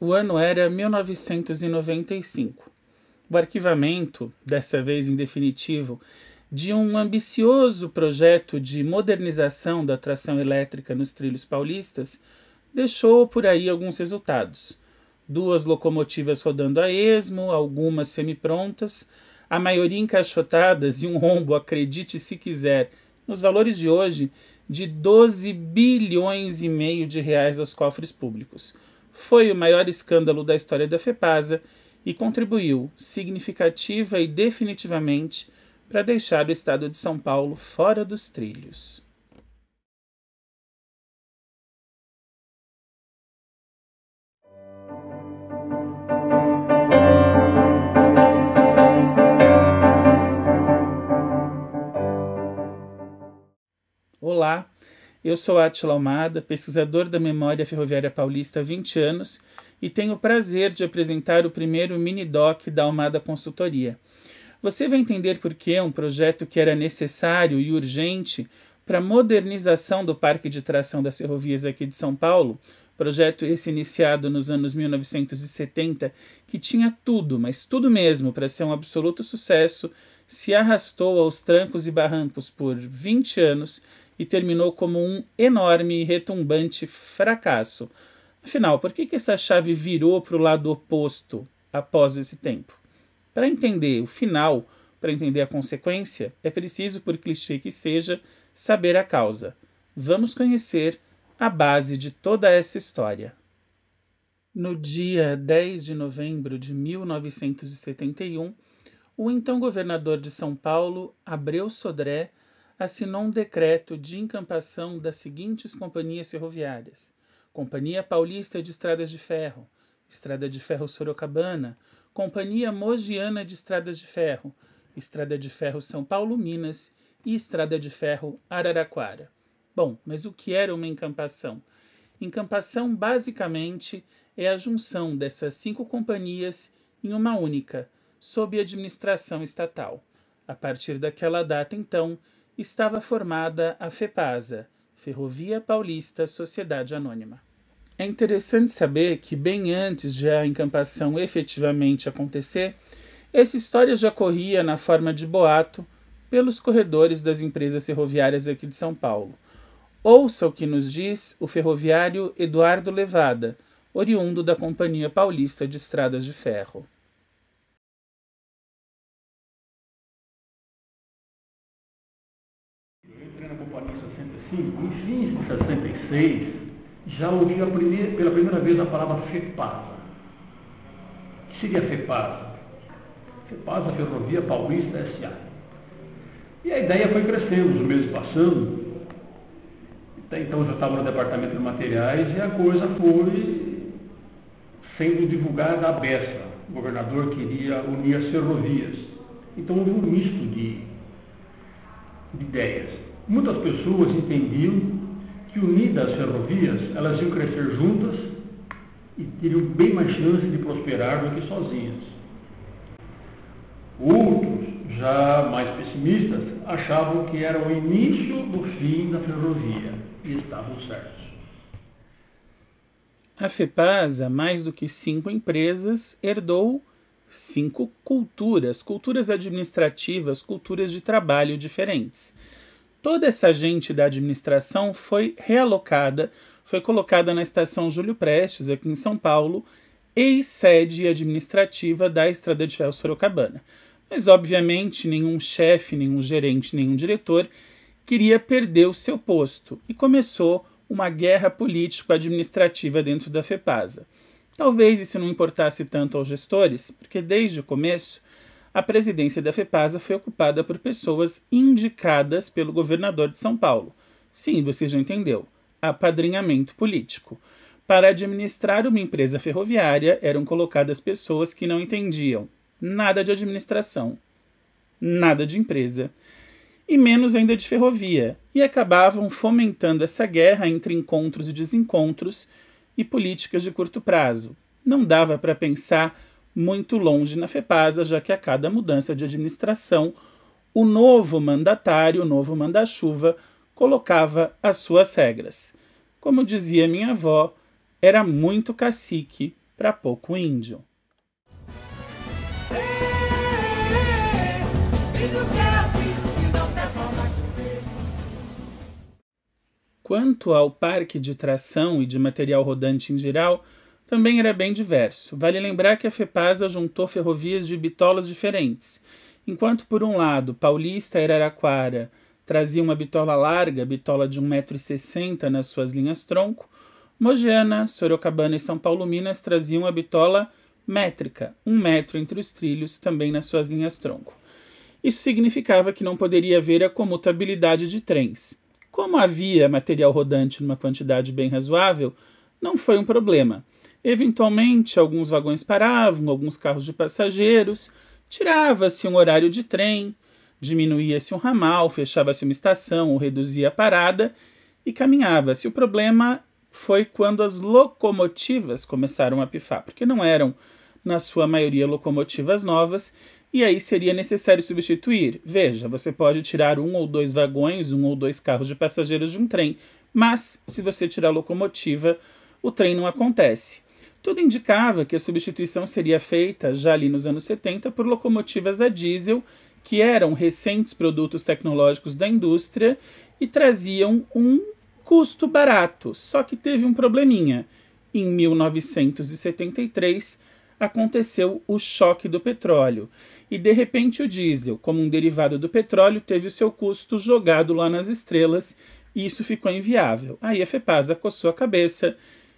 O ano era 1995. O arquivamento, dessa vez em definitivo, de um ambicioso projeto de modernização da tração elétrica nos trilhos paulistas deixou por aí alguns resultados. 2 locomotivas rodando a esmo, algumas semi-prontas, a maioria encaixotadas e um rombo, acredite se quiser, nos valores de hoje, de 12 bilhões e meio de reais aos cofres públicos. Foi o maior escândalo da história da FEPASA e contribuiu significativa e definitivamente para deixar o estado de São Paulo fora dos trilhos. Olá, eu sou Átila Almada, pesquisador da Memória Ferroviária Paulista há 20 anos e tenho o prazer de apresentar o primeiro mini-doc da Almada Consultoria. Você vai entender por que um projeto que era necessário e urgente para a modernização do parque de tração das ferrovias aqui de São Paulo, projeto esse iniciado nos anos 1970, que tinha tudo, mas tudo mesmo, para ser um absoluto sucesso, se arrastou aos trancos e barrancos por 20 anos e terminou como um enorme e retumbante fracasso. Afinal, por que essa chave virou para o lado oposto após esse tempo? Para entender o final, para entender a consequência, é preciso, por clichê que seja, saber a causa. Vamos conhecer a base de toda essa história. No dia 10 de novembro de 1971, o então governador de São Paulo, Abreu Sodré, assinou um decreto de encampação das seguintes companhias ferroviárias: Companhia Paulista de Estradas de Ferro, Estrada de Ferro Sorocabana, Companhia Mogiana de Estradas de Ferro, Estrada de Ferro São Paulo-Minas e Estrada de Ferro Araraquara. Bom, mas o que era uma encampação? Encampação, basicamente, é a junção dessas 5 companhias em uma única, sob administração estatal. A partir daquela data, então, estava formada a FEPASA, Ferrovia Paulista Sociedade Anônima. É interessante saber que, bem antes de a encampação efetivamente acontecer, essa história já corria na forma de boato pelos corredores das empresas ferroviárias aqui de São Paulo. Ouça o que nos diz o ferroviário Eduardo Levada, oriundo da Companhia Paulista de Estradas de Ferro. Eu entrei na Companhia em 65, em fins de 66, já ouvi pela primeira vez a palavra FEPASA. O que seria FEPASA? FEPASA, Ferrovia Paulista S.A. E a ideia foi crescendo, os meses passando. Até então eu já estava no departamento de materiais e a coisa foi sendo divulgada à beça. O governador queria unir as ferrovias. Então houve um misto de ideias. Muitas pessoas entendiam que unidas as ferrovias, elas iam crescer juntas e teriam bem mais chance de prosperar do que sozinhas. Outros, já mais pessimistas, achavam que era o início do fim da ferrovia e estavam certos. A FEPASA, mais do que 5 empresas, herdou 5 culturas administrativas, culturas de trabalho diferentes. Toda essa gente da administração foi realocada, foi colocada na estação Júlio Prestes, aqui em São Paulo, ex-sede administrativa da Estrada de Ferro Sorocabana. Mas, obviamente, nenhum chefe, nenhum gerente, nenhum diretor queria perder o seu posto e começou uma guerra político-administrativa dentro da FEPASA. Talvez isso não importasse tanto aos gestores, porque desde o começo a presidência da FEPASA foi ocupada por pessoas indicadas pelo governador de São Paulo. Sim, você já entendeu. Apadrinhamento político. Para administrar uma empresa ferroviária eram colocadas pessoas que não entendiam nada de administração, nada de empresa, e menos ainda de ferrovia, e acabavam fomentando essa guerra entre encontros e desencontros e políticas de curto prazo. Não dava para pensar muito longe na FEPASA, já que a cada mudança de administração, o novo mandatário, o novo manda-chuva, colocava as suas regras. Como dizia minha avó, era muito cacique para pouco índio. Quanto ao parque de tração e de material rodante em geral, também era bem diverso. Vale lembrar que a FEPASA juntou ferrovias de bitolas diferentes. Enquanto, por um lado, Paulista e Araraquara traziam uma bitola larga, bitola de 1,60 m nas suas linhas tronco, Mogiana, Sorocabana e São Paulo Minas traziam a bitola métrica, 1 metro entre os trilhos, também nas suas linhas tronco. Isso significava que não poderia haver a comutabilidade de trens. Como havia material rodante numa quantidade bem razoável, não foi um problema. Eventualmente, alguns vagões paravam, alguns carros de passageiros, tirava-se um horário de trem, diminuía-se um ramal, fechava-se uma estação ou reduzia a parada e caminhava-se. O problema foi quando as locomotivas começaram a pifar, porque não eram, na sua maioria, locomotivas novas, e aí seria necessário substituir. Veja, você pode tirar 1 ou 2 vagões, 1 ou 2 carros de passageiros de um trem, mas se você tirar a locomotiva, o trem não acontece. Tudo indicava que a substituição seria feita, já ali nos anos 70, por locomotivas a diesel, que eram recentes produtos tecnológicos da indústria e traziam um custo barato. Só que teve um probleminha. Em 1973, aconteceu o choque do petróleo. E, de repente, o diesel, como um derivado do petróleo, teve o seu custo jogado lá nas estrelas e isso ficou inviável. Aí a FEPASA coçou a cabeça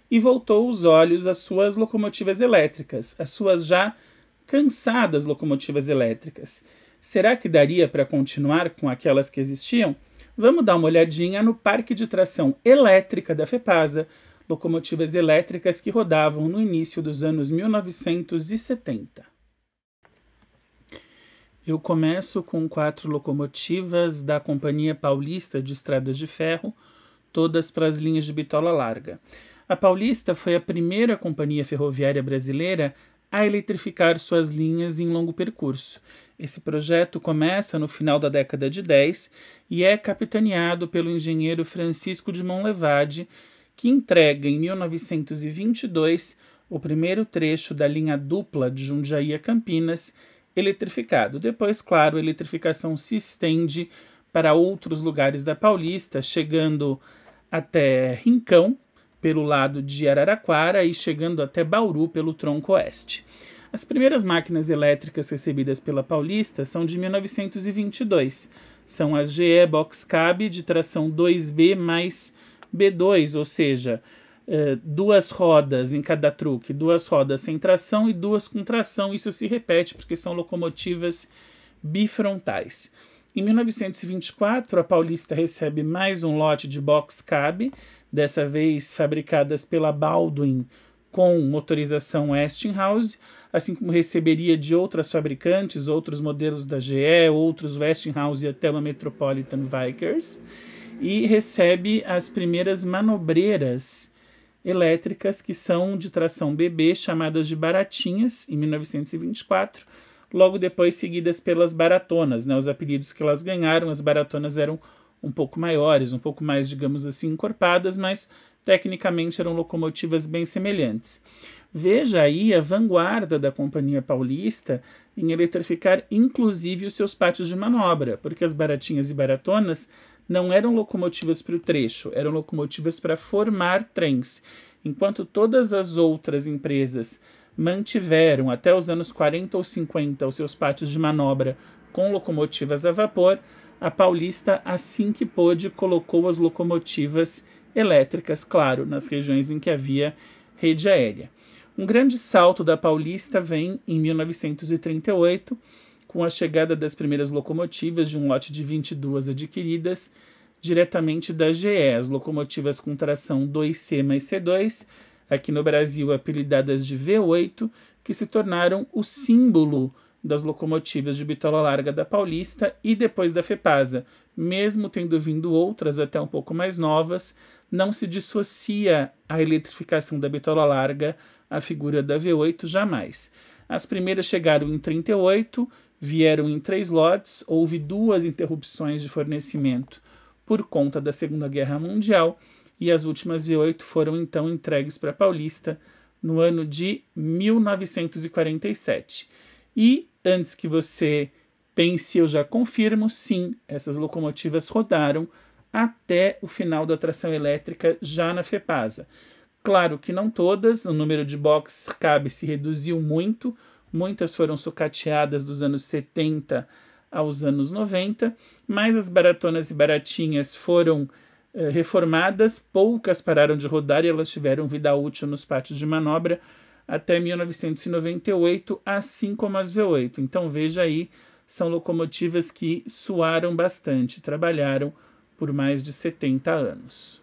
e voltou os olhos às suas locomotivas elétricas, às suas já cansadas locomotivas elétricas. Será que daria para continuar com aquelas que existiam? Vamos dar uma olhadinha no parque de tração elétrica da FEPASA, locomotivas elétricas que rodavam no início dos anos 1970. Eu começo com 4 locomotivas da Companhia Paulista de Estradas de Ferro, todas para as linhas de bitola larga. A Paulista foi a primeira companhia ferroviária brasileira a eletrificar suas linhas em longo percurso. Esse projeto começa no final da década de 10 e é capitaneado pelo engenheiro Francisco de Monlevade, que entrega em 1922 o primeiro trecho da linha dupla de Jundiaí a Campinas, eletrificado. Depois, claro, a eletrificação se estende para outros lugares da Paulista, chegando até Rincão, pelo lado de Araraquara, e chegando até Bauru, pelo tronco oeste. As primeiras máquinas elétricas recebidas pela Paulista são de 1922. São as GE Boxcab de tração 2B mais B2, ou seja, 2 rodas em cada truque, 2 rodas sem tração e 2 com tração. Isso se repete porque são locomotivas bifrontais. Em 1924, a Paulista recebe mais um lote de Boxcab, dessa vez fabricadas pela Baldwin com motorização Westinghouse, assim como receberia de outras fabricantes, outros modelos da GE, outros Westinghouse e até uma Metropolitan Vickers, e recebe as primeiras manobreiras elétricas, que são de tração BB, chamadas de baratinhas, em 1924, logo depois seguidas pelas baratonas, né? Os apelidos que elas ganharam. As baratonas eram um pouco maiores, um pouco mais, digamos assim, encorpadas, mas tecnicamente eram locomotivas bem semelhantes. Veja aí a vanguarda da Companhia Paulista em eletrificar inclusive os seus pátios de manobra, porque as baratinhas e baratonas não eram locomotivas para o trecho, eram locomotivas para formar trens. Enquanto todas as outras empresas mantiveram até os anos 40 ou 50 os seus pátios de manobra com locomotivas a vapor, a Paulista, assim que pôde, colocou as locomotivas elétricas, claro, nas regiões em que havia rede aérea. Um grande salto da Paulista vem em 1938, com a chegada das primeiras locomotivas, de um lote de 22 adquiridas diretamente da GE, as locomotivas com tração 2C mais C2, aqui no Brasil apelidadas de V8, que se tornaram o símbolo das locomotivas de bitola larga da Paulista e depois da FEPASA. Mesmo tendo vindo outras até um pouco mais novas, não se dissocia a eletrificação da bitola larga à figura da V8 jamais. As primeiras chegaram em 38, vieram em 3 lotes, houve 2 interrupções de fornecimento por conta da Segunda Guerra Mundial, e as últimas V8 foram então entregues para a Paulista no ano de 1947. E, antes que você pense, eu já confirmo, sim, essas locomotivas rodaram até o final da tração elétrica já na FEPASA. Claro que não todas, o número de boxes cabe se reduziu muito, muitas foram sucateadas dos anos 70 aos anos 90, mas as baratonas e baratinhas foram reformadas, poucas pararam de rodar e elas tiveram vida útil nos pátios de manobra até 1998, assim como as V8. Então veja aí, são locomotivas que suaram bastante, trabalharam por mais de 70 anos.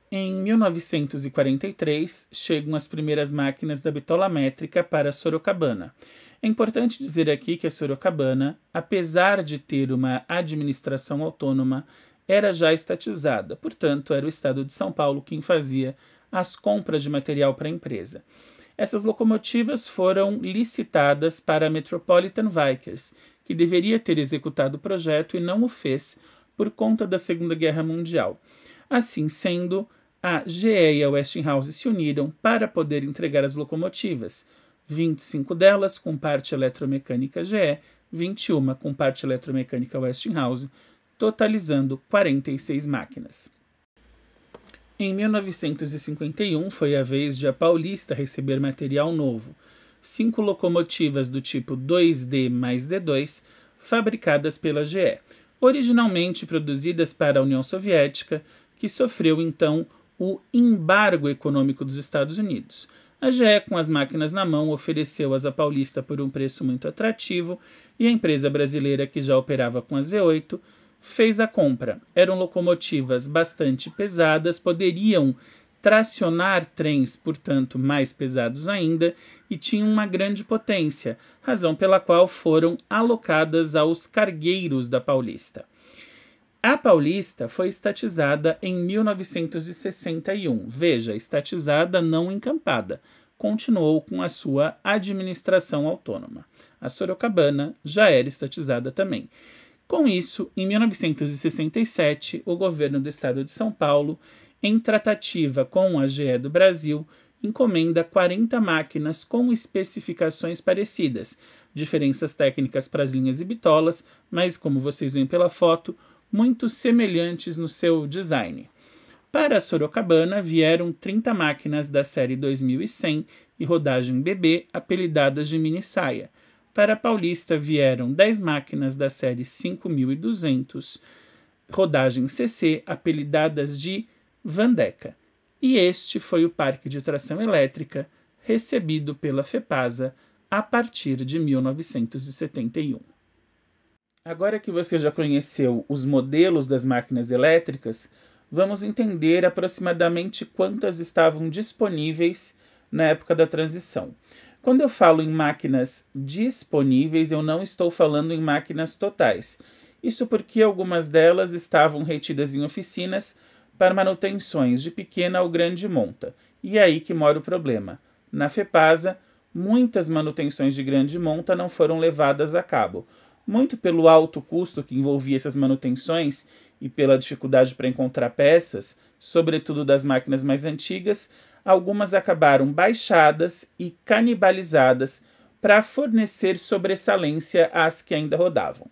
Em 1943, chegam as primeiras máquinas da bitola métrica para Sorocabana. É importante dizer aqui que a Sorocabana, apesar de ter uma administração autônoma, era já estatizada, portanto, era o Estado de São Paulo quem fazia as compras de material para a empresa. Essas locomotivas foram licitadas para a Metropolitan Vickers, que deveria ter executado o projeto e não o fez por conta da Segunda Guerra Mundial. Assim sendo, a GE e a Westinghouse se uniram para poder entregar as locomotivas, 25 delas com parte eletromecânica GE, 21 com parte eletromecânica Westinghouse, totalizando 46 máquinas. Em 1951 foi a vez de a Paulista receber material novo, 5 locomotivas do tipo 2D mais D2, fabricadas pela GE, originalmente produzidas para a União Soviética, que sofreu então o embargo econômico dos Estados Unidos. A GE, com as máquinas na mão, ofereceu-as à Paulista por um preço muito atrativo e a empresa brasileira, que já operava com as V8, fez a compra. Eram locomotivas bastante pesadas, poderiam tracionar trens, portanto, mais pesados ainda, e tinham uma grande potência, razão pela qual foram alocadas aos cargueiros da Paulista. A Paulista foi estatizada em 1961. Veja, estatizada, não encampada. Continuou com a sua administração autônoma. A Sorocabana já era estatizada também. Com isso, em 1967, o governo do estado de São Paulo, em tratativa com a GE do Brasil, encomenda 40 máquinas com especificações parecidas, diferenças técnicas para as linhas e bitolas, mas, como vocês veem pela foto, muito semelhantes no seu design. Para a Sorocabana vieram 30 máquinas da série 2100 e rodagem BB, apelidadas de mini saia. Para a Paulista vieram 10 máquinas da série 5200, rodagem CC, apelidadas de Vandeca. E este foi o parque de tração elétrica recebido pela FEPASA a partir de 1971. Agora que você já conheceu os modelos das máquinas elétricas, vamos entender aproximadamente quantas estavam disponíveis na época da transição. Quando eu falo em máquinas disponíveis, eu não estou falando em máquinas totais. Isso porque algumas delas estavam retidas em oficinas para manutenções de pequena ou grande monta. E é aí que mora o problema. Na FEPASA, muitas manutenções de grande monta não foram levadas a cabo. Muito pelo alto custo que envolvia essas manutenções e pela dificuldade para encontrar peças, sobretudo das máquinas mais antigas, algumas acabaram baixadas e canibalizadas para fornecer sobressalência às que ainda rodavam.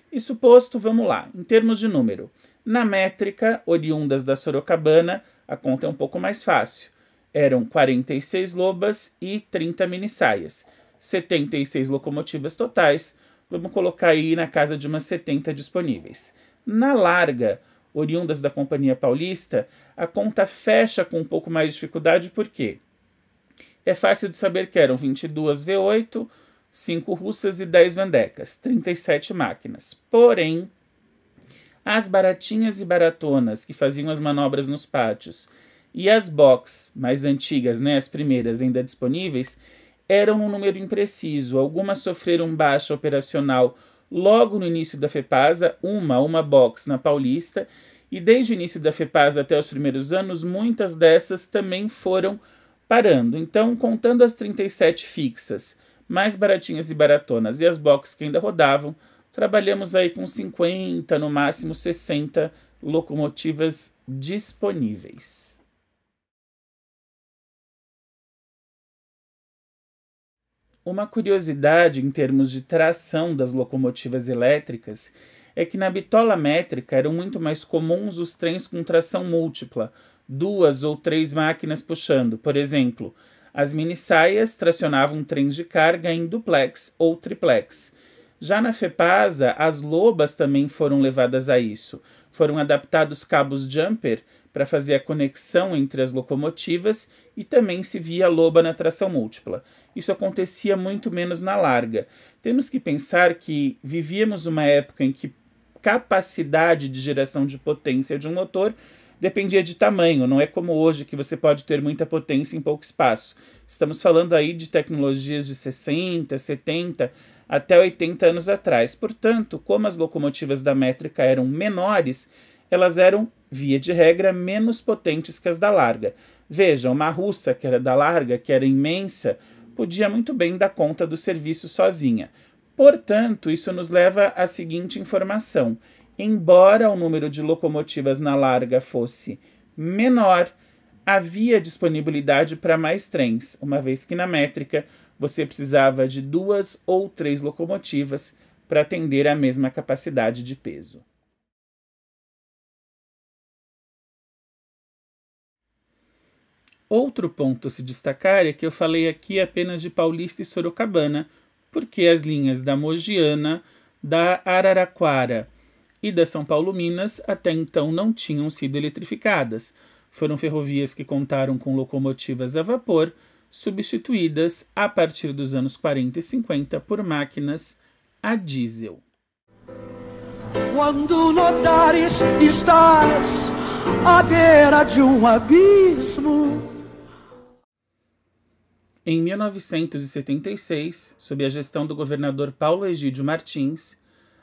Isso posto, vamos lá, em termos de número. Na métrica, oriundas da Sorocabana, a conta é um pouco mais fácil. Eram 46 lobas e 30 mini-saias, 76 locomotivas totais. Vamos colocar aí na casa de umas 70 disponíveis. Na larga, oriundas da Companhia Paulista, a conta fecha com um pouco mais de dificuldade, por quê? É fácil de saber que eram 22 V8, 5 russas e 10 vandecas, 37 máquinas. Porém, as baratinhas e baratonas que faziam as manobras nos pátios e as box mais antigas, as primeiras ainda disponíveis, eram um número impreciso. Algumas sofreram baixa operacional logo no início da FEPASA, uma box na Paulista, e desde o início da FEPASA até os primeiros anos, muitas dessas também foram parando. Então, contando as 37 fixas, mais baratinhas e baratonas e as box que ainda rodavam, trabalhamos aí com 50, no máximo 60 locomotivas disponíveis. Uma curiosidade em termos de tração das locomotivas elétricas é que na bitola métrica eram muito mais comuns os trens com tração múltipla, 2 ou 3 máquinas puxando. Por exemplo, as mini-saias tracionavam trens de carga em duplex ou triplex. Já na FEPASA, as lobas também foram levadas a isso. Foram adaptados cabos jumper para fazer a conexão entre as locomotivas e também se via loba na tração múltipla. Isso acontecia muito menos na larga. Temos que pensar que vivíamos uma época em que capacidade de geração de potência de um motor dependia de tamanho, não é como hoje que você pode ter muita potência em pouco espaço. Estamos falando aí de tecnologias de 60, 70 até 80 anos atrás. Portanto, como as locomotivas da métrica eram menores, elas eram, via de regra, menos potentes que as da larga. Veja, uma russa que era da larga, que era imensa, podia muito bem dar conta do serviço sozinha. Portanto, isso nos leva à seguinte informação. Embora o número de locomotivas na larga fosse menor, havia disponibilidade para mais trens, uma vez que na métrica você precisava de 2 ou 3 locomotivas para atender a mesma capacidade de peso. Outro ponto a se destacar é que eu falei aqui apenas de Paulista e Sorocabana, porque as linhas da Mogiana, da Araraquara e da São Paulo-Minas até então não tinham sido eletrificadas. Foram ferrovias que contaram com locomotivas a vapor, substituídas a partir dos anos 40 e 50 por máquinas a diesel. Quando notares estás à beira de um abismo. Em 1976, sob a gestão do governador Paulo Egídio Martins,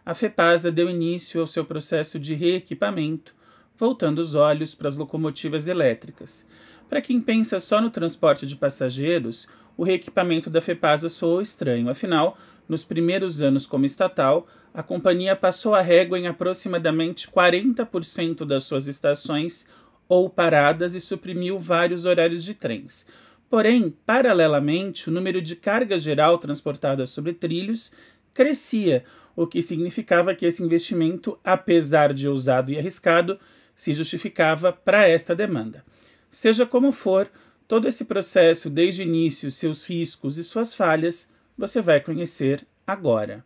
a FEPASA deu início ao seu processo de reequipamento, voltando os olhos para as locomotivas elétricas. Para quem pensa só no transporte de passageiros, o reequipamento da FEPASA soou estranho. Afinal, nos primeiros anos como estatal, a companhia passou a régua em aproximadamente 40% das suas estações ou paradas e suprimiu vários horários de trens. Porém, paralelamente, o número de carga geral transportada sobre trilhos crescia, o que significava que esse investimento, apesar de ousado e arriscado, se justificava para esta demanda. Seja como for, todo esse processo, desde o início, seus riscos e suas falhas, você vai conhecer agora.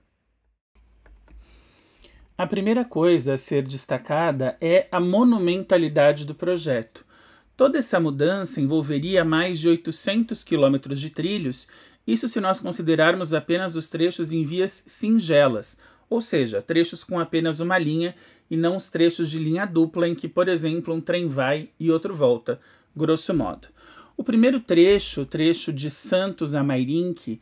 A primeira coisa a ser destacada é a monumentalidade do projeto. Toda essa mudança envolveria mais de 800 quilômetros de trilhos, isso se nós considerarmos apenas os trechos em vias singelas, ou seja, trechos com apenas uma linha e não os trechos de linha dupla em que, por exemplo, um trem vai e outro volta, grosso modo. O primeiro trecho, o trecho de Santos a Mairinque,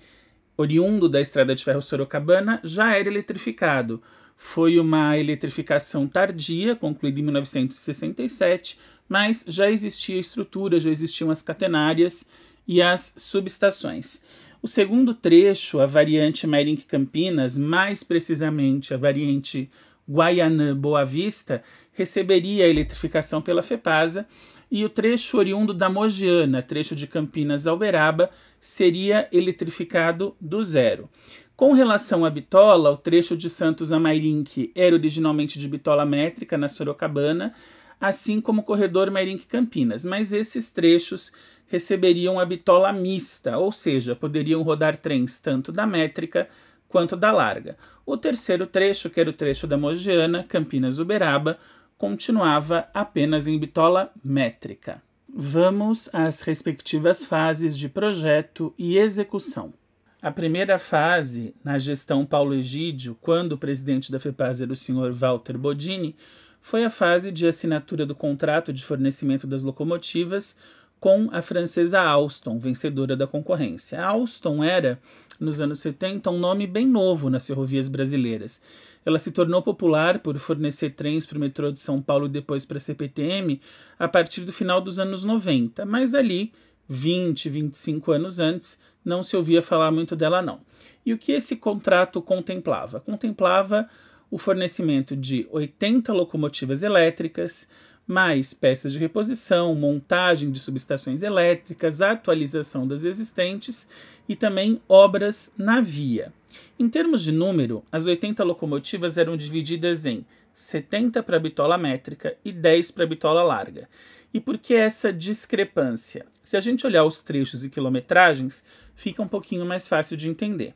oriundo da Estrada de Ferro Sorocabana, já era eletrificado. Foi uma eletrificação tardia, concluída em 1967, mas já existia estrutura, já existiam as catenárias e as subestações. O segundo trecho, a variante Mairinque-Campinas, mais precisamente a variante Guaianã-Boa Vista, receberia a eletrificação pela FEPASA, e o trecho oriundo da Mogiana, trecho de Campinas a Uberaba, seria eletrificado do zero. Com relação à bitola, o trecho de Santos a Mairinque era originalmente de bitola métrica na Sorocabana, assim como o corredor Mairinque-Campinas, mas esses trechos receberiam a bitola mista, ou seja, poderiam rodar trens tanto da métrica quanto da larga. O terceiro trecho, que era o trecho da Mogiana, Campinas-Uberaba, continuava apenas em bitola métrica. Vamos às respectivas fases de projeto e execução. A primeira fase, na gestão Paulo Egídio, quando o presidente da FEPASA era o senhor Walter Bodini, foi a fase de assinatura do contrato de fornecimento das locomotivas com a francesa Alstom, vencedora da concorrência. A Alstom era, nos anos 70, um nome bem novo nas ferrovias brasileiras. Ela se tornou popular por fornecer trens para o metrô de São Paulo e depois para a CPTM a partir do final dos anos 90, mas ali, 20, 25 anos antes, não se ouvia falar muito dela não. E o que esse contrato contemplava? Contemplava o fornecimento de 80 locomotivas elétricas, mais peças de reposição, montagem de subestações elétricas, atualização das existentes e também obras na via. Em termos de número, as 80 locomotivas eram divididas em 70 para bitola métrica e 10 para bitola larga. E por que essa discrepância? Se a gente olhar os trechos e quilometragens, fica um pouquinho mais fácil de entender.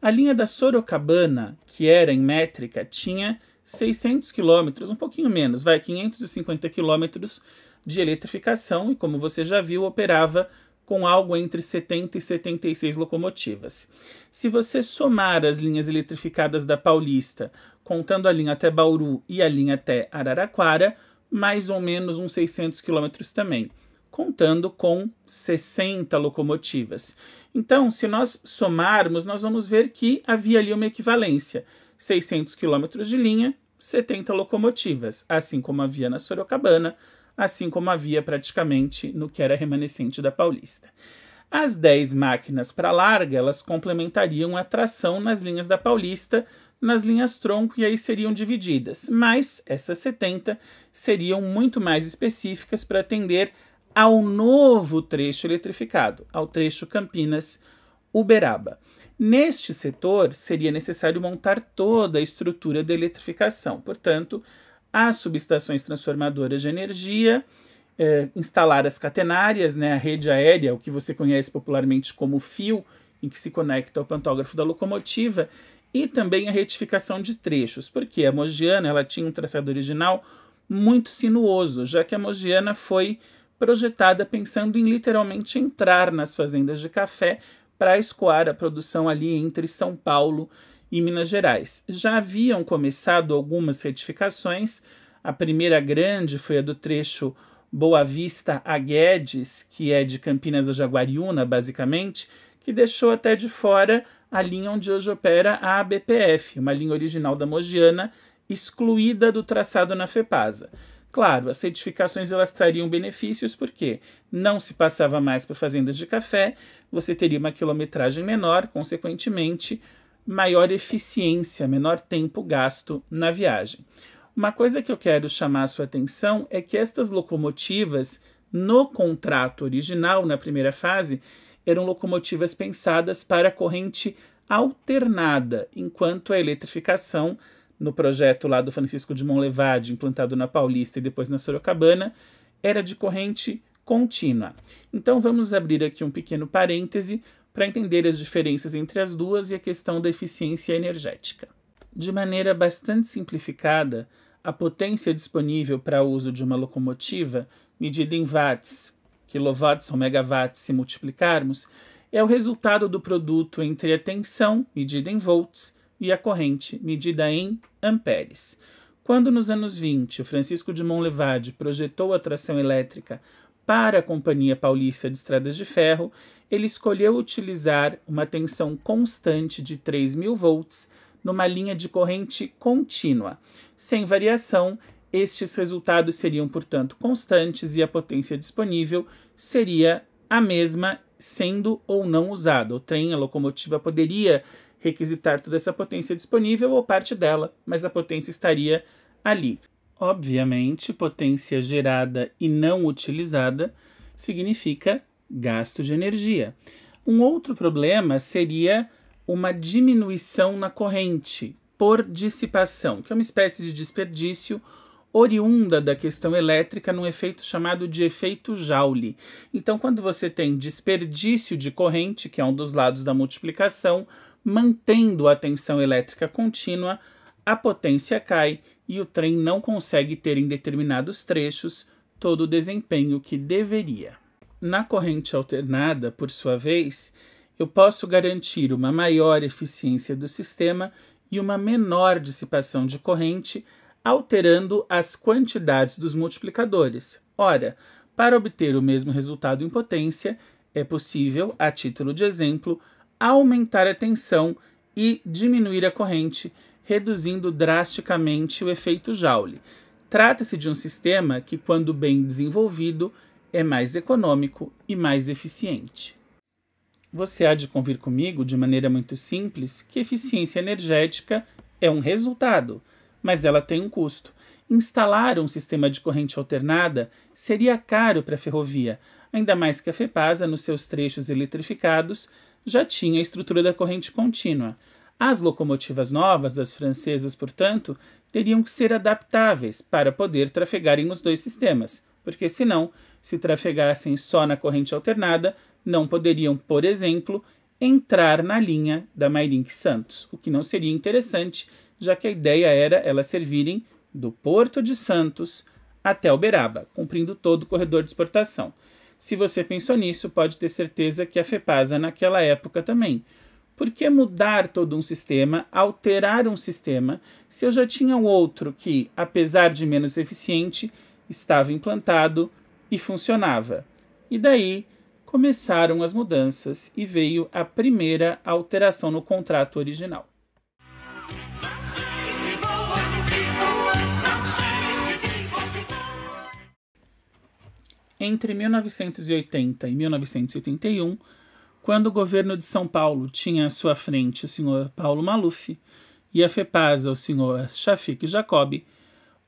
A linha da Sorocabana, que era em métrica, tinha 600 quilômetros, um pouquinho menos, 550 quilômetros de eletrificação e, como você já viu, operava com algo entre 70 e 76 locomotivas. Se você somar as linhas eletrificadas da Paulista, contando a linha até Bauru e a linha até Araraquara, mais ou menos uns 600 quilômetros também, contando com 60 locomotivas. Então, se nós somarmos, nós vamos ver que havia ali uma equivalência. 600 quilômetros de linha, 70 locomotivas, assim como havia na Sorocabana, assim como havia praticamente no que era remanescente da Paulista. As 10 máquinas para larga, elas complementariam a tração nas linhas da Paulista, nas linhas tronco, e aí seriam divididas. Mas essas 70 seriam muito mais específicas para atender ao novo trecho eletrificado, ao trecho Campinas-Uberaba. Neste setor, seria necessário montar toda a estrutura de eletrificação. Portanto, as subestações transformadoras de energia, instalar as catenárias, a rede aérea, o que você conhece popularmente como fio, em que se conecta ao pantógrafo da locomotiva, e também a retificação de trechos, porque a Mogiana ela tinha um traçado original muito sinuoso, já que a Mogiana foi projetada pensando em literalmente entrar nas fazendas de café para escoar a produção ali entre São Paulo e Minas Gerais. Já haviam começado algumas retificações, a primeira grande foi a do trecho Boa Vista a Guedes, que é de Campinas a Jaguariúna, basicamente, que deixou até de fora a linha onde hoje opera a ABPF, uma linha original da Mogiana, excluída do traçado na FEPASA. Claro, as retificações elas trariam benefícios porque não se passava mais por fazendas de café, você teria uma quilometragem menor, consequentemente, maior eficiência, menor tempo gasto na viagem. Uma coisa que eu quero chamar a sua atenção é que estas locomotivas, no contrato original, na primeira fase, eram locomotivas pensadas para corrente alternada, enquanto a eletrificação, no projeto lá do Francisco de Monlevade, implantado na Paulista e depois na Sorocabana, era de corrente contínua. Então vamos abrir aqui um pequeno parêntese para entender as diferenças entre as duas e a questão da eficiência energética. De maneira bastante simplificada, a potência disponível para uso de uma locomotiva, medida em watts, quilowatts ou megawatts se multiplicarmos, é o resultado do produto entre a tensão, medida em volts, e a corrente, medida em amperes. Quando nos anos 20 o Francisco de Monlevade projetou a tração elétrica para a Companhia Paulista de Estradas de Ferro, ele escolheu utilizar uma tensão constante de 3.000 volts numa linha de corrente contínua. Sem variação, estes resultados seriam, portanto, constantes e a potência disponível seria a mesma, sendo ou não usada. O trem, a locomotiva, poderia requisitar toda essa potência disponível ou parte dela, mas a potência estaria ali. Obviamente, potência gerada e não utilizada significa gasto de energia. Um outro problema seria uma diminuição na corrente por dissipação, que é uma espécie de desperdício oriunda da questão elétrica num efeito chamado de efeito Joule. Então, quando você tem desperdício de corrente, que é um dos lados da multiplicação, mantendo a tensão elétrica contínua, a potência cai e o trem não consegue ter em determinados trechos todo o desempenho que deveria. Na corrente alternada, por sua vez, eu posso garantir uma maior eficiência do sistema e uma menor dissipação de corrente, alterando as quantidades dos multiplicadores. Ora, para obter o mesmo resultado em potência, é possível, a título de exemplo, aumentar a tensão e diminuir a corrente, reduzindo drasticamente o efeito Joule. Trata-se de um sistema que, quando bem desenvolvido, é mais econômico e mais eficiente. Você há de convir comigo, de maneira muito simples, que eficiência energética é um resultado, mas ela tem um custo. instalar um sistema de corrente alternada seria caro para a ferrovia, ainda mais que a FEPASA, nos seus trechos eletrificados, já tinha a estrutura da corrente contínua. As locomotivas novas, as francesas, portanto, teriam que ser adaptáveis para poder trafegarem nos dois sistemas, porque senão, se trafegassem só na corrente alternada, não poderiam, por exemplo, entrar na linha da Mairink Santos, o que não seria interessante, já que a ideia era elas servirem do Porto de Santos até Uberaba, cumprindo todo o corredor de exportação. Se você pensou nisso, pode ter certeza que a FEPASA naquela época também. Por que mudar todo um sistema, alterar um sistema, se eu já tinha um outro que, apesar de menos eficiente, estava implantado e funcionava? E daí começaram as mudanças e veio a primeira alteração no contrato original. Entre 1980 e 1981, quando o governo de São Paulo tinha à sua frente o senhor Paulo Maluf e a FEPASA o senhor Shafik Jacob,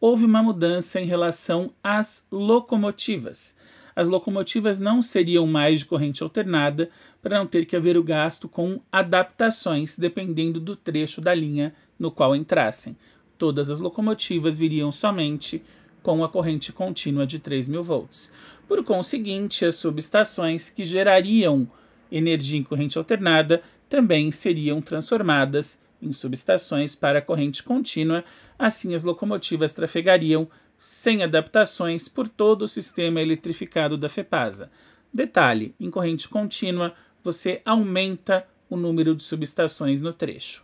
houve uma mudança em relação às locomotivas. As locomotivas não seriam mais de corrente alternada para não ter que haver o gasto com adaptações dependendo do trecho da linha no qual entrassem. Todas as locomotivas viriam somente com a corrente contínua de 3.000 volts. Por conseguinte, as subestações que gerariam energia em corrente alternada também seriam transformadas em subestações para a corrente contínua, assim as locomotivas trafegariam sem adaptações por todo o sistema eletrificado da FEPASA. Detalhe, em corrente contínua você aumenta o número de subestações no trecho.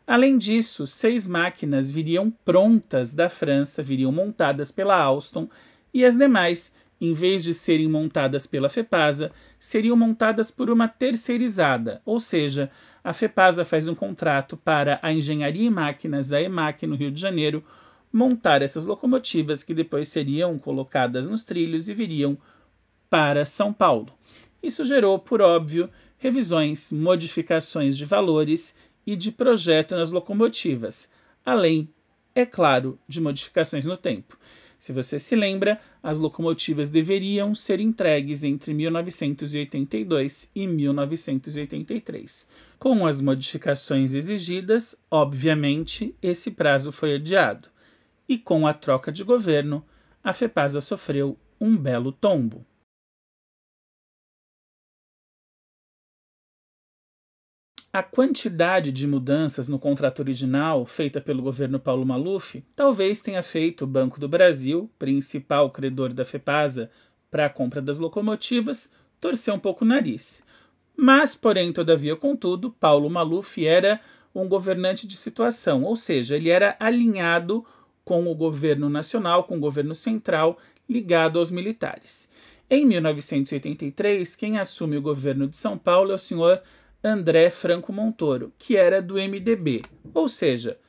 Além disso, 6 máquinas viriam prontas da França, viriam montadas pela Alstom, e as demais, em vez de serem montadas pela FEPASA, seriam montadas por uma terceirizada, ou seja, a FEPASA faz um contrato para a Engenharia e Máquinas, a EMAC, no Rio de Janeiro, montar essas locomotivas que depois seriam colocadas nos trilhos e viriam para São Paulo. Isso gerou, por óbvio, revisões, modificações de valores e de projeto nas locomotivas, além, é claro, de modificações no tempo. Se você se lembra, as locomotivas deveriam ser entregues entre 1982 e 1983. Com as modificações exigidas, obviamente, esse prazo foi adiado. E com a troca de governo, a FEPASA sofreu um belo tombo. A quantidade de mudanças no contrato original feita pelo governo Paulo Maluf talvez tenha feito o Banco do Brasil, principal credor da FEPASA, para a compra das locomotivas, torcer um pouco o nariz. Mas, porém, todavia, contudo, Paulo Maluf era um governante de situação, ou seja, ele era alinhado com o governo nacional, com o governo central, ligado aos militares. Em 1983, quem assume o governo de São Paulo é o senhor André Franco Montoro, que era do MDB, ou seja,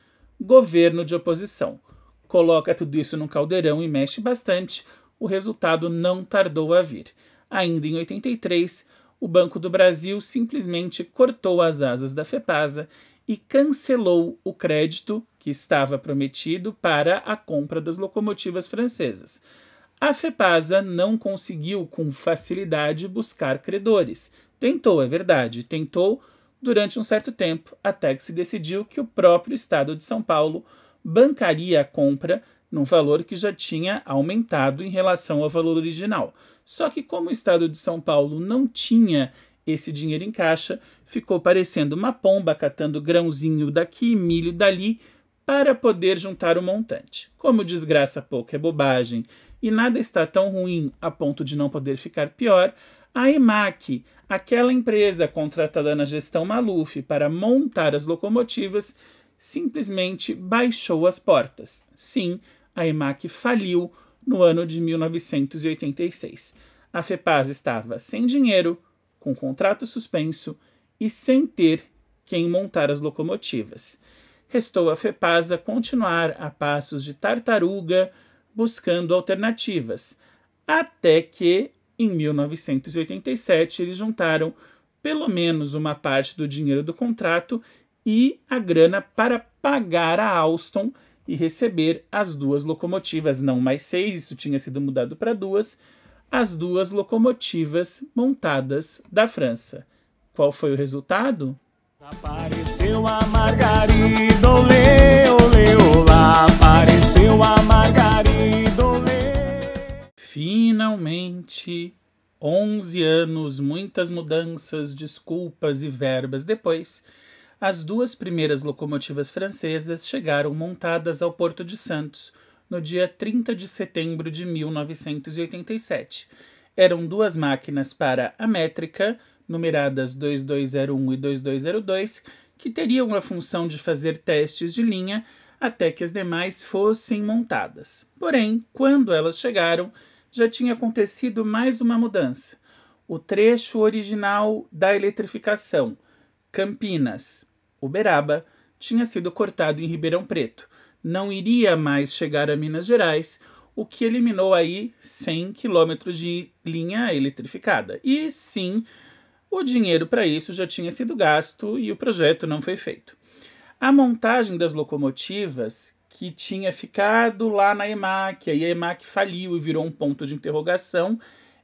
governo de oposição. Coloca tudo isso num caldeirão e mexe bastante, o resultado não tardou a vir. Ainda em 83, o Banco do Brasil simplesmente cortou as asas da FEPASA e cancelou o crédito que estava prometido para a compra das locomotivas francesas. A FEPASA não conseguiu com facilidade buscar credores. Tentou, é verdade, tentou durante um certo tempo, até que se decidiu que o próprio Estado de São Paulo bancaria a compra num valor que já tinha aumentado em relação ao valor original. Só que como o Estado de São Paulo não tinha esse dinheiro em caixa, ficou parecendo uma pomba catando grãozinho daqui e milho dali para poder juntar o montante. Como desgraça pouco é bobagem e nada está tão ruim a ponto de não poder ficar pior, a EMAC, aquela empresa contratada na gestão Maluf para montar as locomotivas, simplesmente baixou as portas. Sim, a EMAC faliu no ano de 1986. A FEPASA estava sem dinheiro, com contrato suspenso e sem ter quem montar as locomotivas. Restou a FEPASA continuar a passos de tartaruga, buscando alternativas, até que, em 1987, eles juntaram pelo menos uma parte do dinheiro do contrato e a grana para pagar a Alstom, e receber as 2 locomotivas, não mais 6, isso tinha sido mudado para 2, as 2 locomotivas montadas da França. Qual foi o resultado? Apareceu a Margarida, olê, olê, olá. Apareceu a Margarida, olê. Finalmente, 11 anos, muitas mudanças, desculpas e verbas depois, as 2 primeiras locomotivas francesas chegaram montadas ao Porto de Santos no dia 30 de setembro de 1987. Eram 2 máquinas para a métrica, numeradas 2201 e 2202, que teriam a função de fazer testes de linha até que as demais fossem montadas. Porém, quando elas chegaram, já tinha acontecido mais uma mudança. O trecho original da eletrificação, Campinas, Uberaba, tinha sido cortado em Ribeirão Preto. Não iria mais chegar a Minas Gerais, o que eliminou aí 100 quilômetros de linha eletrificada. E sim, o dinheiro para isso já tinha sido gasto e o projeto não foi feito. A montagem das locomotivas, que tinha ficado lá na EMAC, aí a EMAC faliu e virou um ponto de interrogação,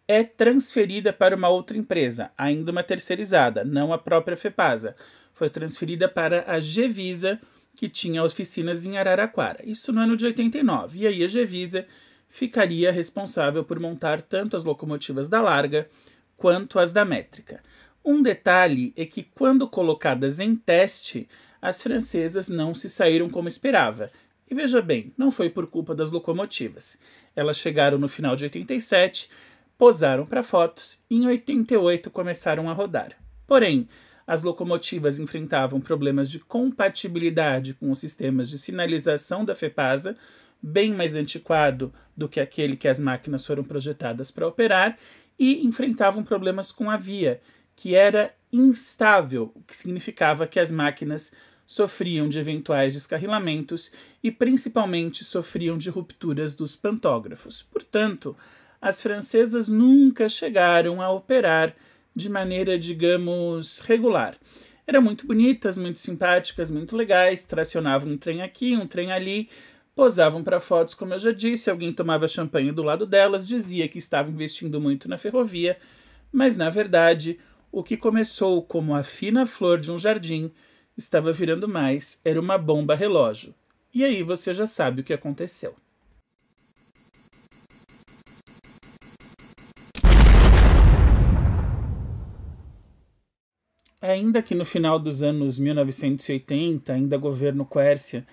é transferida para uma outra empresa, ainda uma terceirizada, não a própria FEPASA. Foi transferida para a Gevisa, que tinha oficinas em Araraquara. Isso no ano de 89. E aí a Gevisa ficaria responsável por montar tanto as locomotivas da larga quanto as da métrica. Um detalhe é que, quando colocadas em teste, as francesas não se saíram como esperava. E veja bem, não foi por culpa das locomotivas. Elas chegaram no final de 87, posaram para fotos e em 88 começaram a rodar. Porém, as locomotivas enfrentavam problemas de compatibilidade com os sistemas de sinalização da FEPASA, bem mais antiquado do que aquele que as máquinas foram projetadas para operar, e enfrentavam problemas com a via, que era instável, o que significava que as máquinas sofriam de eventuais descarrilamentos e principalmente sofriam de rupturas dos pantógrafos. Portanto, as francesas nunca chegaram a operar de maneira, digamos, regular. Eram muito bonitas, muito simpáticas, muito legais, tracionavam um trem aqui, um trem ali, posavam para fotos, como eu já disse, alguém tomava champanhe do lado delas, dizia que estava investindo muito na ferrovia, mas, na verdade, o que começou como a fina flor de um jardim estava virando mais, era uma bomba relógio. E aí você já sabe o que aconteceu. Ainda que no final dos anos 1980, ainda governo Quércia,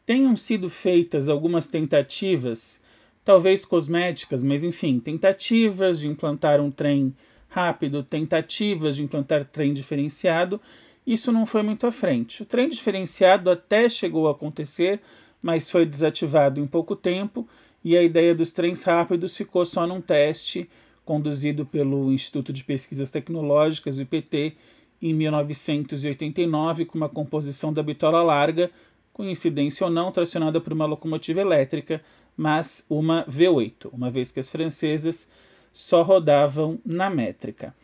tenham sido feitas algumas tentativas, talvez cosméticas, mas enfim, tentativas de implantar um trem rápido, tentativas de implantar trem diferenciado, isso não foi muito à frente. O trem diferenciado até chegou a acontecer, mas foi desativado em pouco tempo, e a ideia dos trens rápidos ficou só num teste conduzido pelo Instituto de Pesquisas Tecnológicas, o IPT, em 1989, com uma composição da bitola larga, coincidência ou não, tracionada por uma locomotiva elétrica, mas uma V8, uma vez que as francesas só rodavam na métrica.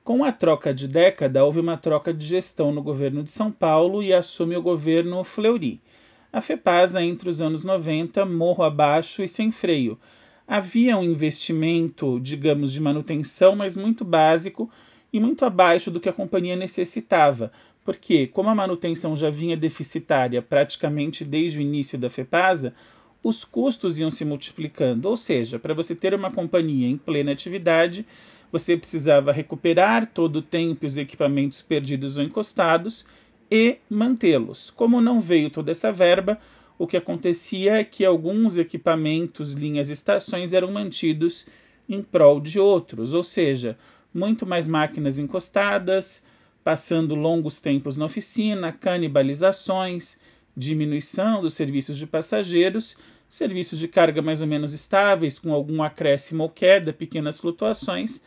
Com a troca de década, houve uma troca de gestão no governo de São Paulo e assume o governo Fleury. A FEPASA, entre os anos 90, morro abaixo e sem freio. Havia um investimento, digamos, de manutenção, mas muito básico, e muito abaixo do que a companhia necessitava, porque, como a manutenção já vinha deficitária praticamente desde o início da FEPASA, os custos iam se multiplicando, ou seja, para você ter uma companhia em plena atividade, você precisava recuperar todo o tempo e os equipamentos perdidos ou encostados e mantê-los. Como não veio toda essa verba, o que acontecia é que alguns equipamentos, linhas e estações eram mantidos em prol de outros, ou seja, muito mais máquinas encostadas, passando longos tempos na oficina, canibalizações, diminuição dos serviços de passageiros, serviços de carga mais ou menos estáveis, com algum acréscimo ou queda, pequenas flutuações,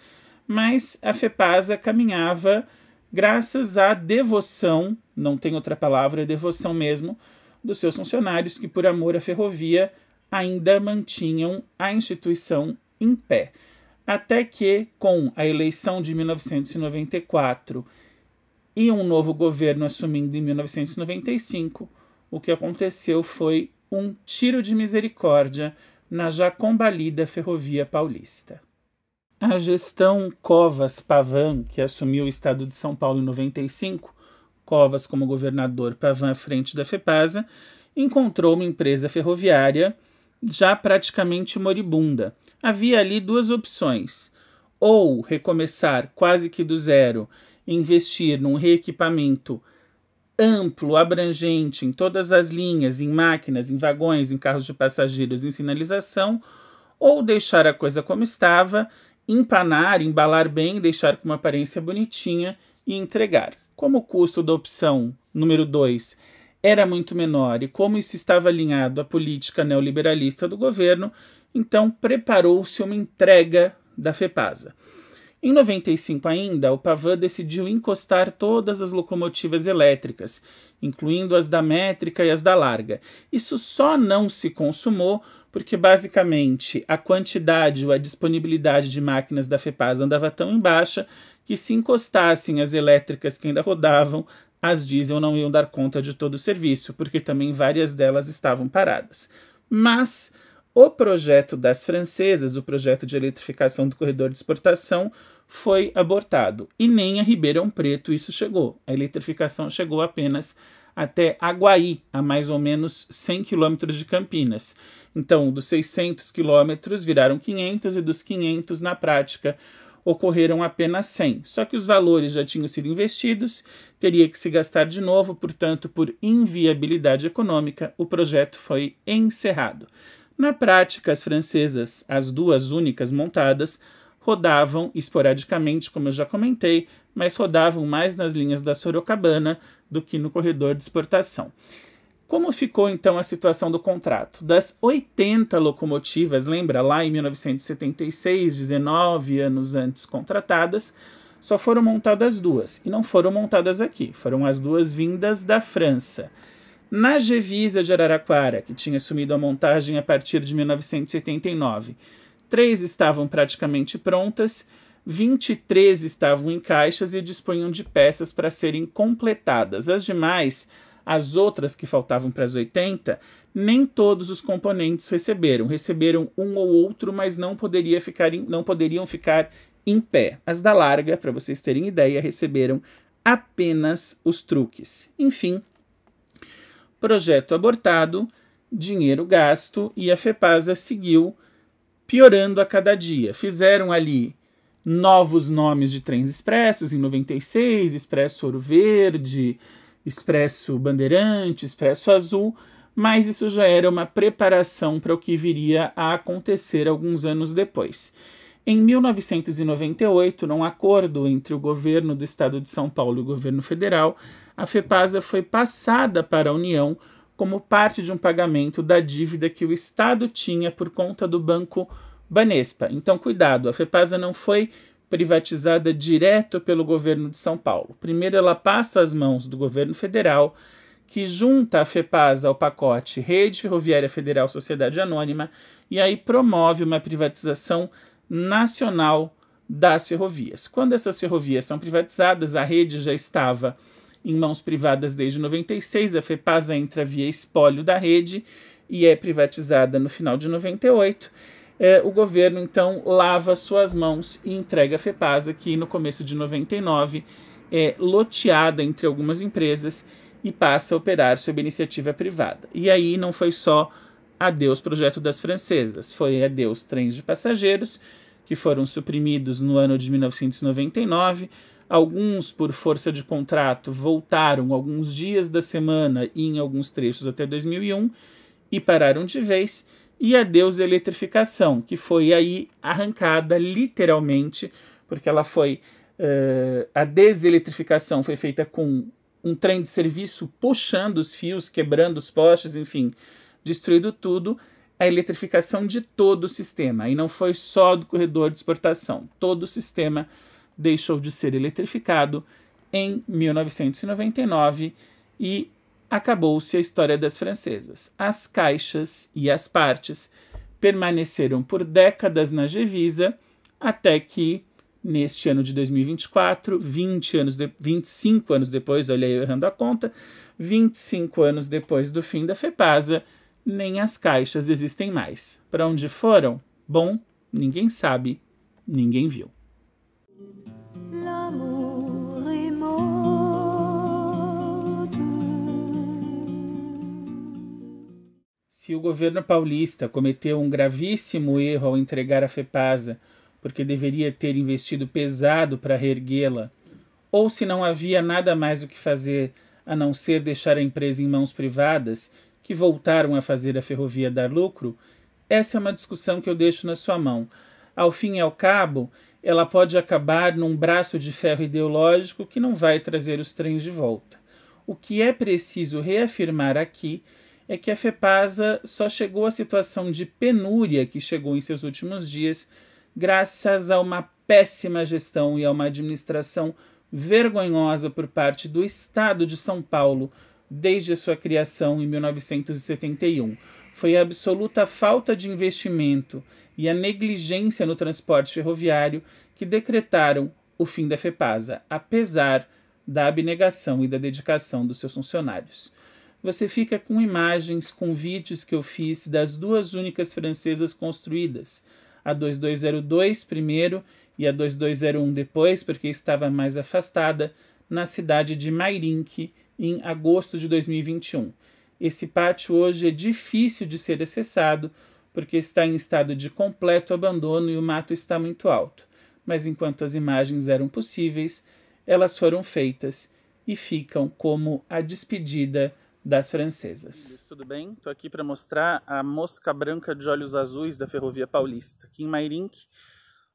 mas a FEPASA caminhava graças à devoção, não tem outra palavra, é devoção mesmo, dos seus funcionários que, por amor à ferrovia, ainda mantinham a instituição em pé. Até que, com a eleição de 1994 e um novo governo assumindo em 1995, o que aconteceu foi um tiro de misericórdia na já combalida Ferrovia Paulista. A gestão Covas-Pavan, que assumiu o estado de São Paulo em 95, Covas como governador, Pavan à frente da FEPASA, encontrou uma empresa ferroviária já praticamente moribunda. Havia ali duas opções: ou recomeçar quase que do zero, investir num reequipamento amplo, abrangente, em todas as linhas, em máquinas, em vagões, em carros de passageiros, em sinalização, ou deixar a coisa como estava, empanar, embalar bem, deixar com uma aparência bonitinha e entregar. Como o custo da opção número 2 era muito menor e como isso estava alinhado à política neoliberalista do governo, então preparou-se uma entrega da FEPASA. Em 95 ainda, o Pavan decidiu encostar todas as locomotivas elétricas, incluindo as da métrica e as da larga. Isso só não se consumou porque, basicamente, a quantidade ou a disponibilidade de máquinas da FEPASA andava tão em baixa que, se encostassem as elétricas que ainda rodavam, as diesel não iam dar conta de todo o serviço, porque também várias delas estavam paradas. Mas o projeto das francesas, o projeto de eletrificação do corredor de exportação, foi abortado. E nem a Ribeirão Preto isso chegou. A eletrificação chegou apenas até Aguaí, a mais ou menos 100 quilômetros de Campinas. Então, dos 600 quilômetros viraram 500 e dos 500, na prática, ocorreram apenas 100. Só que os valores já tinham sido investidos, teria que se gastar de novo, portanto, por inviabilidade econômica, o projeto foi encerrado. Na prática, as francesas, as duas únicas montadas, rodavam esporadicamente, como eu já comentei, mas rodavam mais nas linhas da Sorocabana do que no corredor de exportação. Como ficou então a situação do contrato? Das 80 locomotivas, lembra lá em 1976, 19 anos antes contratadas, só foram montadas duas, e não foram montadas aqui, foram as duas vindas da França. Na Gevisa de Araraquara, que tinha assumido a montagem a partir de 1989, 3 estavam praticamente prontas, 23 estavam em caixas e dispunham de peças para serem completadas. As demais, as outras que faltavam para as 80, nem todos os componentes receberam um ou outro, mas não poderiam ficar em pé. As da larga, para vocês terem ideia, receberam apenas os truques. Enfim, projeto abortado, dinheiro gasto e a FEPASA seguiu piorando a cada dia. Fizeram ali novos nomes de trens expressos em 96, Expresso Ouro Verde, Expresso Bandeirante, Expresso Azul, mas isso já era uma preparação para o que viria a acontecer alguns anos depois. Em 1998, num acordo entre o governo do estado de São Paulo e o governo federal, a FEPASA foi passada para a União como parte de um pagamento da dívida que o estado tinha por conta do Banco Banespa. Então, cuidado, a FEPASA não foi privatizada direto pelo governo de São Paulo. Primeiro ela passa às mãos do governo federal, que junta a FEPASA ao pacote Rede Ferroviária Federal Sociedade Anônima e aí promove uma privatização nacional das ferrovias. Quando essas ferrovias são privatizadas, a rede já estava em mãos privadas desde 96, a FEPASA entra via espólio da rede e é privatizada no final de 98. O governo, então, lava suas mãos e entrega a FEPASA, que no começo de 99 é loteada entre algumas empresas e passa a operar sob iniciativa privada. E aí não foi só adeus projeto das francesas, foi adeus trens de passageiros, que foram suprimidos no ano de 1999, alguns, por força de contrato, voltaram alguns dias da semana e em alguns trechos até 2001 e pararam de vez. E adeus eletrificação, que foi aí arrancada literalmente, porque ela foi... a deseletrificação foi feita com um trem de serviço puxando os fios, quebrando os postes, enfim, destruindo tudo. A eletrificação de todo o sistema. E não foi só do corredor de exportação. Todo o sistema deixou de ser eletrificado em 1999 e acabou-se a história das francesas. As caixas e as partes permaneceram por décadas na Gevisa, até que, neste ano de 2024, 25 anos depois, olha aí eu errando a conta, 25 anos depois do fim da FEPASA, nem as caixas existem mais. Para onde foram? Bom, ninguém sabe, ninguém viu. Se o governo paulista cometeu um gravíssimo erro ao entregar a FEPASA, porque deveria ter investido pesado para reerguê-la, ou se não havia nada mais o que fazer a não ser deixar a empresa em mãos privadas, que voltaram a fazer a ferrovia dar lucro, essa é uma discussão que eu deixo na sua mão. Ao fim e ao cabo, ela pode acabar num braço de ferro ideológico que não vai trazer os trens de volta. O que é preciso reafirmar aqui é que a FEPASA só chegou à situação de penúria que chegou em seus últimos dias graças a uma péssima gestão e a uma administração vergonhosa por parte do Estado de São Paulo desde a sua criação em 1971. Foi a absoluta falta de investimento e a negligência no transporte ferroviário que decretaram o fim da FEPASA, apesar da abnegação e da dedicação dos seus funcionários. Você fica com imagens, com vídeos que eu fiz das duas únicas francesas construídas, a 2202 primeiro e a 2201 depois, porque estava mais afastada, na cidade de Mairinque, em agosto de 2021. Esse pátio hoje é difícil de ser acessado, porque está em estado de completo abandono e o mato está muito alto. Mas enquanto as imagens eram possíveis, elas foram feitas e ficam como a despedida das francesas. Tudo bem? Estou aqui para mostrar a mosca branca de olhos azuis da Ferrovia Paulista. Aqui em Mairinque,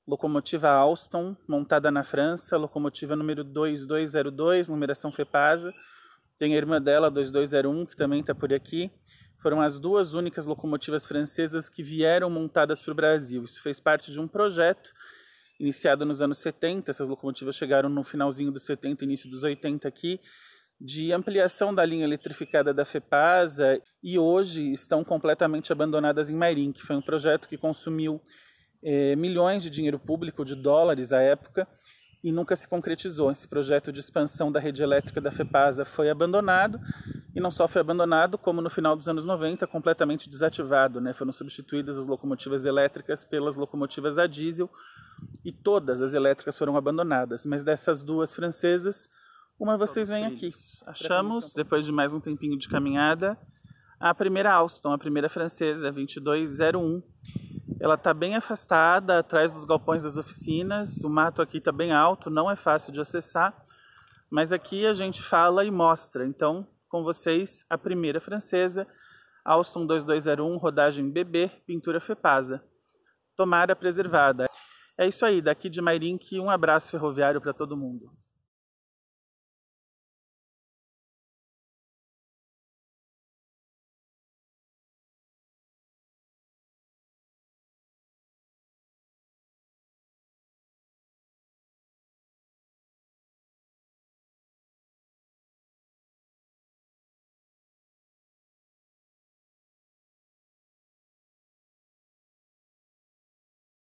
locomotiva Alstom, montada na França, locomotiva número 2202, numeração FEPASA. Tem a irmã dela, 2201, que também está por aqui. Foram as duas únicas locomotivas francesas que vieram montadas para o Brasil. Isso fez parte de um projeto iniciado nos anos 70. Essas locomotivas chegaram no finalzinho dos 70, início dos 80 aqui, de ampliação da linha eletrificada da FEPASA, e hoje estão completamente abandonadas em Mairinque. Foi um projeto que consumiu milhões de dinheiro público, de dólares à época, e nunca se concretizou. Esse projeto de expansão da rede elétrica da FEPASA foi abandonado, e não só foi abandonado, como no final dos anos 90, completamente desativado, né? Foram substituídas as locomotivas elétricas pelas locomotivas a diesel, e todas as elétricas foram abandonadas. Mas dessas duas francesas, uma vocês veem aqui. Achamos, depois de mais um tempinho de caminhada, a primeira Alstom, a primeira francesa, 2201. Ela está bem afastada, atrás dos galpões das oficinas. O mato aqui está bem alto, não é fácil de acessar. Mas aqui a gente fala e mostra. Então, com vocês, a primeira francesa, Alstom 2201, rodagem BB, pintura FEPASA. Tomara preservada. É isso aí, daqui de Mairinque, um abraço ferroviário para todo mundo.